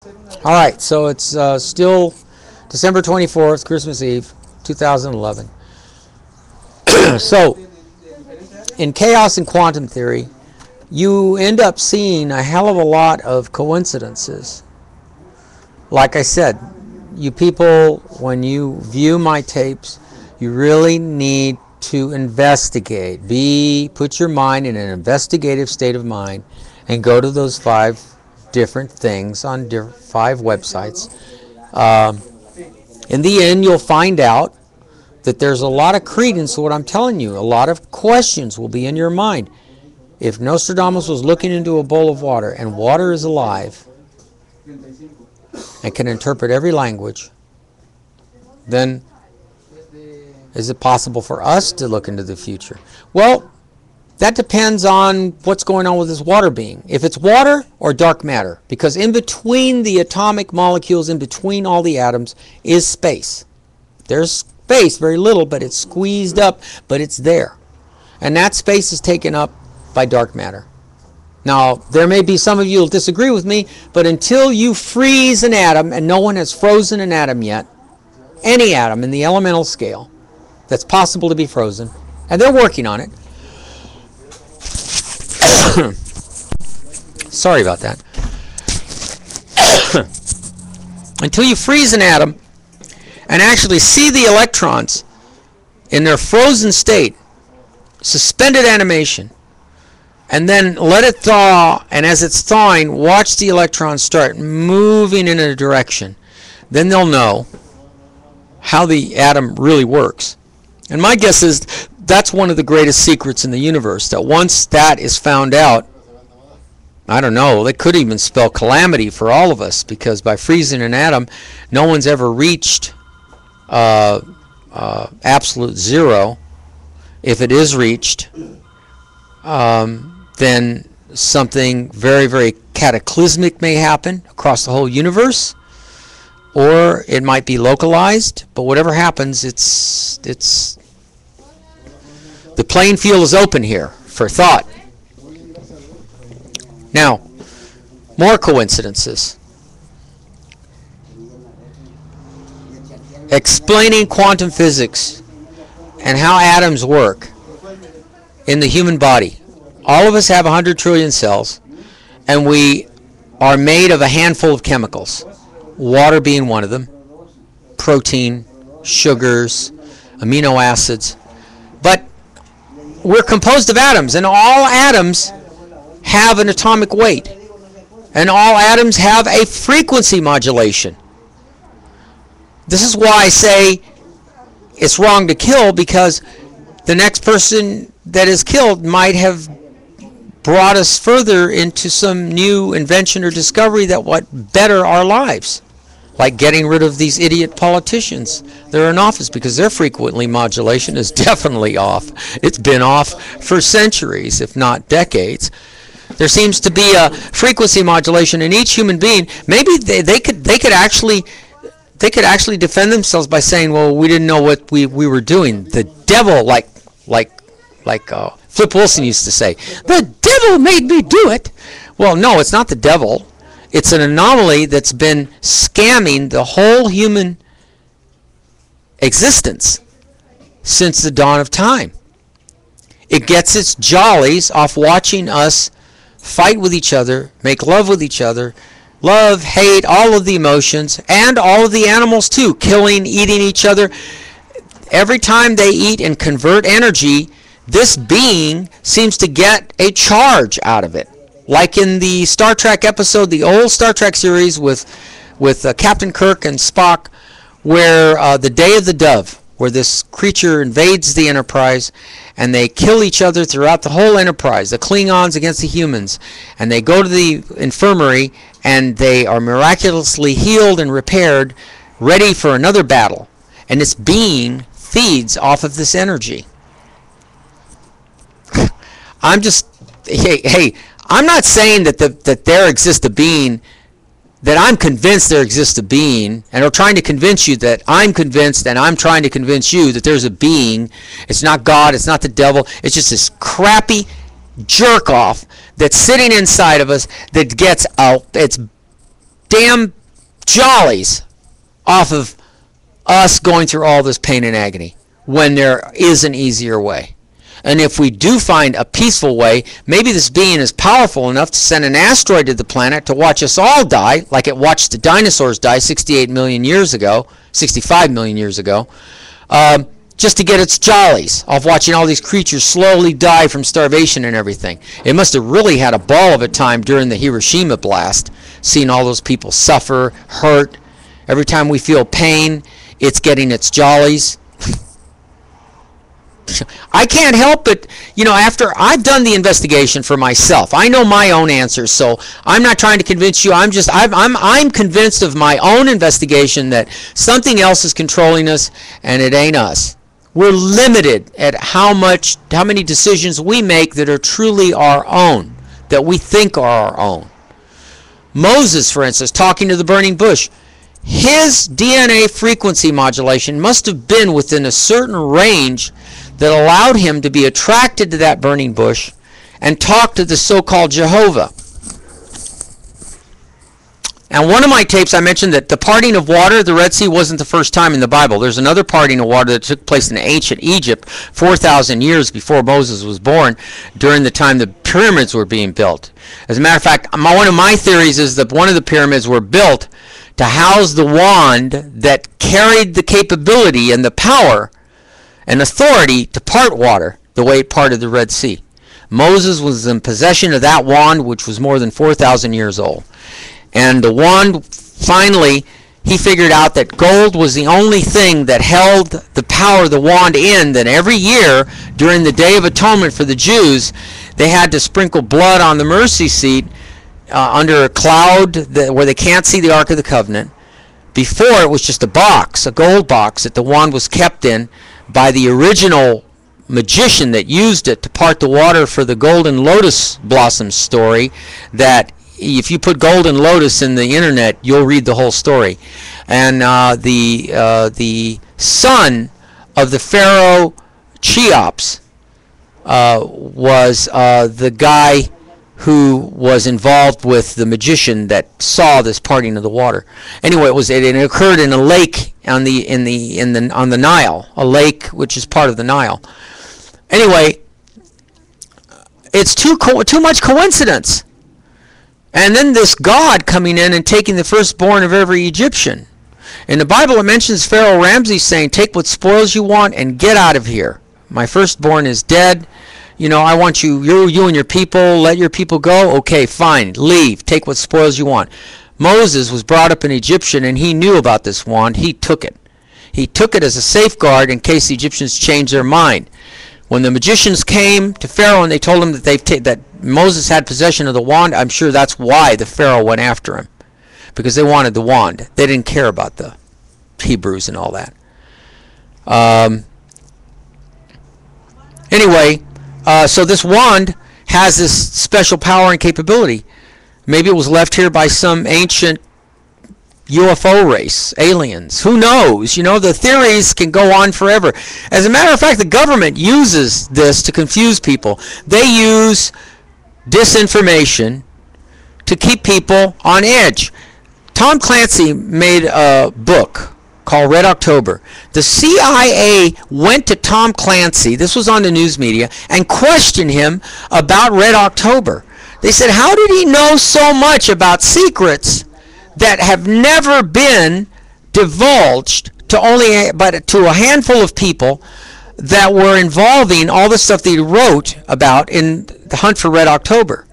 All right, so it's still December 24th, Christmas Eve, 2011. So, in chaos and quantum theory, you end up seeing a hell of a lot of coincidences. Like I said, you people, when you view my tapes, you really need to investigate. Put your mind in an investigative state of mind and go to those 5 different things on 5 websites. In the end, you'll find out that there's a lot of credence to what I'm telling you. A lot of questions will be in your mind. If Nostradamus was looking into a bowl of water, and water is alive and can interpret every language, then is it possible for us to look into the future? Well, that depends on what's going on with this water being. If it's water or dark matter, because in between the atomic molecules, in between all the atoms, is space. There's space, very little, but it's squeezed up, but it's there. And that space is taken up by dark matter. Now, there may be some of you who will disagree with me, but until you freeze an atom, and no one has frozen an atom yet, any atom in the elemental scale that's possible to be frozen, and they're working on it. Sorry about that. Until you freeze an atom and actually see the electrons in their frozen state, suspended animation, and then let it thaw, and as it's thawing, watch the electrons start moving in a direction, then they'll know how the atom really works. And my guess is that's one of the greatest secrets in the universe, that once that is found out, I don't know, it could even spell calamity for all of us, because by freezing an atom, no one's ever reached absolute zero. If it is reached, then something very, very cataclysmic may happen across the whole universe, or it might be localized. But whatever happens, the playing field is open here for thought. Now, more coincidences. Explaining quantum physics and how atoms work in the human body. All of us have 100 trillion cells, and we are made of a handful of chemicals. Water being one of them, protein, sugars, amino acids. But we're composed of atoms, and all atoms have an atomic weight, and all atoms have a frequency modulation. This is why I say it's wrong to kill, because the next person that is killed might have brought us further into some new invention or discovery that would better our lives, like getting rid of these idiot politicians that are in office, because their frequency modulation is definitely off. It's been off for centuries, if not decades. There seems to be a frequency modulation in each human being. Maybe they could actually defend themselves by saying, well, we didn't know what we were doing. The devil, like Flip Wilson used to say, the devil made me do it. Well, no, it's not the devil. It's an anomaly that's been scamming the whole human existence since the dawn of time. It gets its jollies off watching us fight with each other, make love with each other, love, hate, all of the emotions, and all of the animals too, killing, eating each other. Every time they eat and convert energy, this being seems to get a charge out of it. Like in the Star Trek episode, the old Star Trek series with Captain Kirk and Spock, where the Day of the Dove, where this creature invades the Enterprise, and they kill each other throughout the whole Enterprise, the Klingons against the humans, and they go to the infirmary, and they are miraculously healed and repaired, ready for another battle. And this being feeds off of this energy. I'm not saying that there exists a being, that I'm convinced there exists a being, and I'm trying to convince you that I'm convinced, and I'm trying to convince you that there's a being. It's not God, it's not the devil, it's just this crappy jerk-off that's sitting inside of us that gets its damn jollies off of us going through all this pain and agony when there is an easier way. And if we do find a peaceful way, maybe this being is powerful enough to send an asteroid to the planet to watch us all die, like it watched the dinosaurs die 68 million years ago, 65 million years ago, just to get its jollies off watching all these creatures slowly die from starvation and everything. It must have really had a ball of a time during the Hiroshima blast, seeing all those people suffer, hurt. Every time we feel pain, it's getting its jollies. I can't help but, after I've done the investigation for myself, I know my own answers, so I'm not trying to convince you. I'm convinced of my own investigation that something else is controlling us, and it ain't us. We're limited at how many decisions we make that are truly our own, that we think are our own. Moses, for instance, talking to the burning bush, his DNA frequency modulation must have been within a certain range that allowed him to be attracted to that burning bush and talk to the so-called Jehovah. And one of my tapes, I mentioned that the parting of water, the Red Sea, wasn't the first time in the Bible. There's another parting of water that took place in ancient Egypt 4,000 years before Moses was born, during the time the pyramids were being built. As a matter of fact, one of my theories is that one of the pyramids were built to house the wand that carried the capability and the power and authority to part water the way it parted the Red Sea. Moses was in possession of that wand, which was more than 4,000 years old. And the wand, finally, he figured out that gold was the only thing that held the power of the wand in, that every year during the Day of Atonement for the Jews, they had to sprinkle blood on the mercy seat under a cloud where they can't see the Ark of the Covenant. Before, it was just a box, a gold box that the wand was kept in by the original magician that used it to part the water for the golden lotus blossom story, that if you put golden lotus in the internet, you'll read the whole story. And the son of the Pharaoh Cheops was the guy who was involved with the magician that saw this parting of the water. Anyway, it occurred in a lake on the Nile, a lake which is part of the Nile. Anyway, it's too much coincidence. And then this God coming in and taking the firstborn of every Egyptian. In the Bible, it mentions Pharaoh Ramses saying, "Take what spoils you want and get out of here. My firstborn is dead. I want you and your people, let your people go. Okay, fine, leave. Take what spoils you want." Moses was brought up an Egyptian, and he knew about this wand. He took it. He took it as a safeguard in case the Egyptians changed their mind. When the magicians came to Pharaoh and they told him that Moses had possession of the wand, I'm sure that's why the Pharaoh went after him, because they wanted the wand. They didn't care about the Hebrews and all that. Anyway, so this wand has this special power and capability. Maybe it was left here by some ancient UFO race, aliens. Who knows? The theories can go on forever. As a matter of fact, the government uses this to confuse people. They use disinformation to keep people on edge. Tom Clancy made a book called Red October. The CIA went to Tom Clancy, this was on the news media, and questioned him about Red October. They said, how did he know so much about secrets that have never been divulged to a handful of people that were involving all the stuff that he wrote about in the hunt for Red October?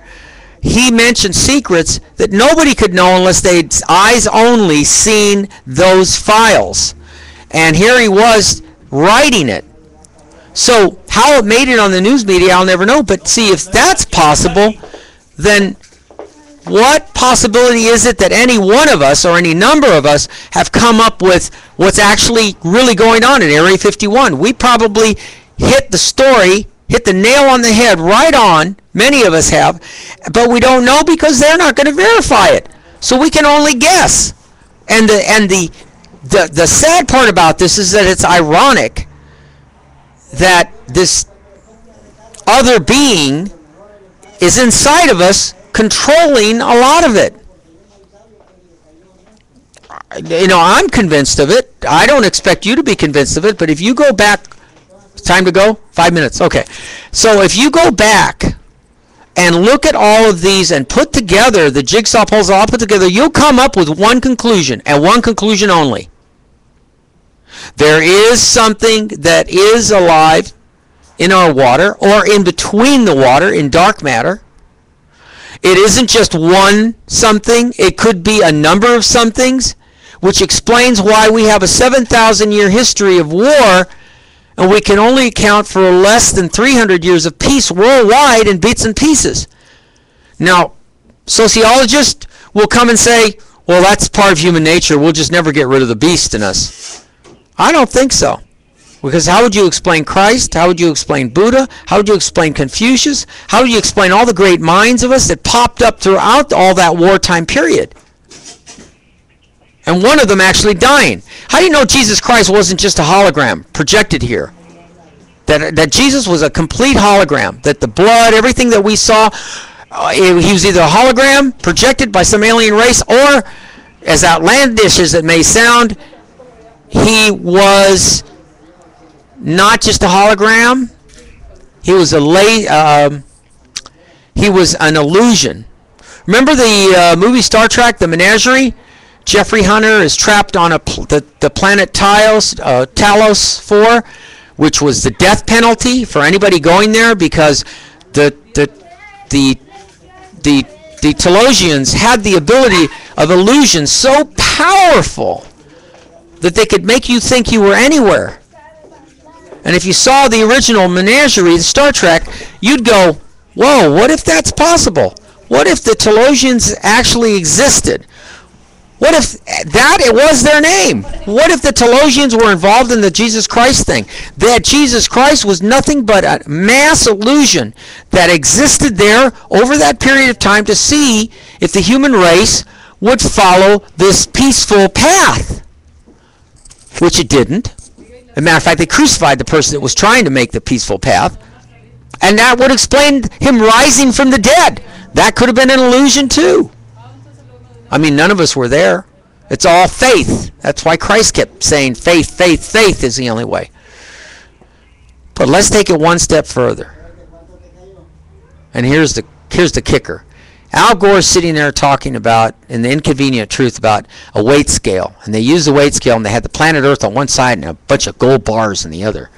He mentioned secrets that nobody could know unless they'd eyes only seen those files. And here he was writing it. So how it made it on the news media, I'll never know. But see, if that's possible, then what possibility is it that any one of us or any number of us have come up with what's actually really going on in Area 51? We probably hit the story, hit the nail on the head right on. Many of us have, but we don't know because they're not going to verify it. So we can only guess. And the sad part about this is that it's ironic that this other being is inside of us, controlling a lot of it. I'm convinced of it. I don't expect you to be convinced of it, but if you go back, time to go? 5 minutes. Okay. So if you go back and look at all of these and put together the jigsaw puzzles all put together, you'll come up with one conclusion, and one conclusion only. There is something that is alive in our water, or in between the water, in dark matter. It isn't just one something. It could be a number of somethings, which explains why we have a 7,000-year history of war, and we can only account for less than 300 years of peace worldwide in bits and pieces. Now, sociologists will come and say, well, that's part of human nature. We'll just never get rid of the beast in us. I don't think so. Because how would you explain Christ? How would you explain Buddha? How would you explain Confucius? How would you explain all the great minds of us that popped up throughout all that wartime period? And one of them actually dying. How do you know Jesus Christ wasn't just a hologram projected here? That Jesus was a complete hologram. That the blood, everything that we saw, he was either a hologram projected by some alien race, or, as outlandish as it may sound, he was not just a hologram. He was he was an illusion. Remember the movie Star Trek, The Menagerie? Jeffrey Hunter is trapped on the planet Talos 4, which was the death penalty for anybody going there, because the Talosians had the ability of illusion so powerful that they could make you think you were anywhere. And if you saw the original Menagerie, the Star Trek, you'd go, whoa, what if that's possible? What if the Talosians actually existed? What if it was their name? What if the Talosians were involved in the Jesus Christ thing? That Jesus Christ was nothing but a mass illusion that existed there over that period of time to see if the human race would follow this peaceful path, which it didn't. As a matter of fact, they crucified the person that was trying to make the peaceful path, and that would explain him rising from the dead. That could have been an illusion too. I mean, none of us were there. It's all faith. That's why Christ kept saying faith, faith, faith is the only way. But let's take it one step further. And here's the kicker. Al Gore's sitting there talking about, in The Inconvenient Truth, about a weight scale. And they used the weight scale, and they had the planet Earth on one side and a bunch of gold bars on the other.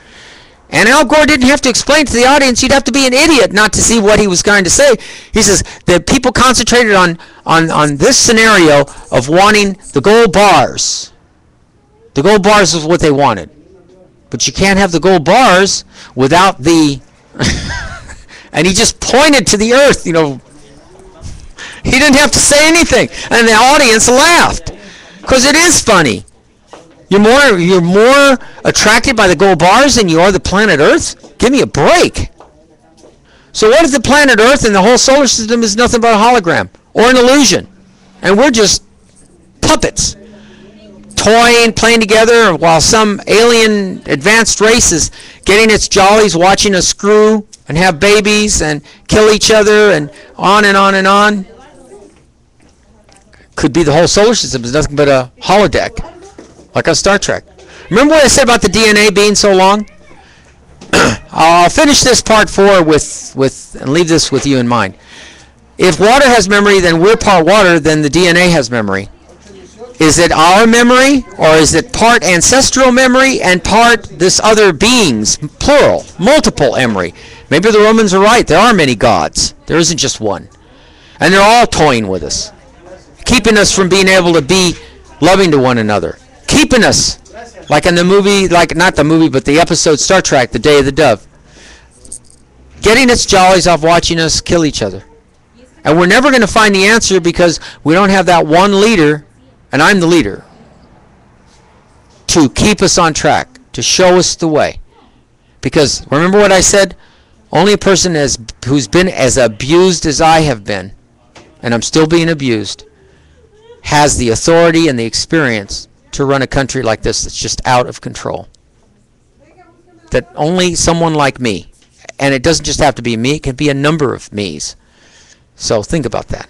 And Al Gore didn't have to explain to the audience. You'd have to be an idiot not to see what he was going to say. He says that people concentrated on this scenario of wanting the gold bars. The gold bars is what they wanted. But you can't have the gold bars without the... And he just pointed to the earth, you know. He didn't have to say anything. And the audience laughed. Because it is funny. You're more attracted by the gold bars than you are the planet Earth? Give me a break. So what if the planet Earth and the whole solar system is nothing but a hologram or an illusion? And we're just puppets, toying, playing together, while some alien advanced race is getting its jollies watching us screw and have babies and kill each other and on and on and on. Could be the whole solar system is nothing but a holodeck. Like on Star Trek. Remember what I said about the DNA being so long? I'll finish this part 4 with and leave this with you in mind. If water has memory, then we're part water, then the DNA has memory. Is it our memory, or is it part ancestral memory and part this other being's, plural, multiple memory? Maybe the Romans are right. There are many gods. There isn't just one. And they're all toying with us, keeping us from being able to be loving to one another. Keeping us, like in the movie, like not the movie, but the episode Star Trek, The Day of the Dove. Getting its jollies off watching us kill each other. And we're never going to find the answer because we don't have that one leader, and I'm the leader, to keep us on track, to show us the way. Because remember what I said? Only a person who's been as abused as I have been, and I'm still being abused, has the authority and the experience to run a country like this that's just out of control. That only someone like me, and it doesn't just have to be me, it can be a number of me's. So think about that.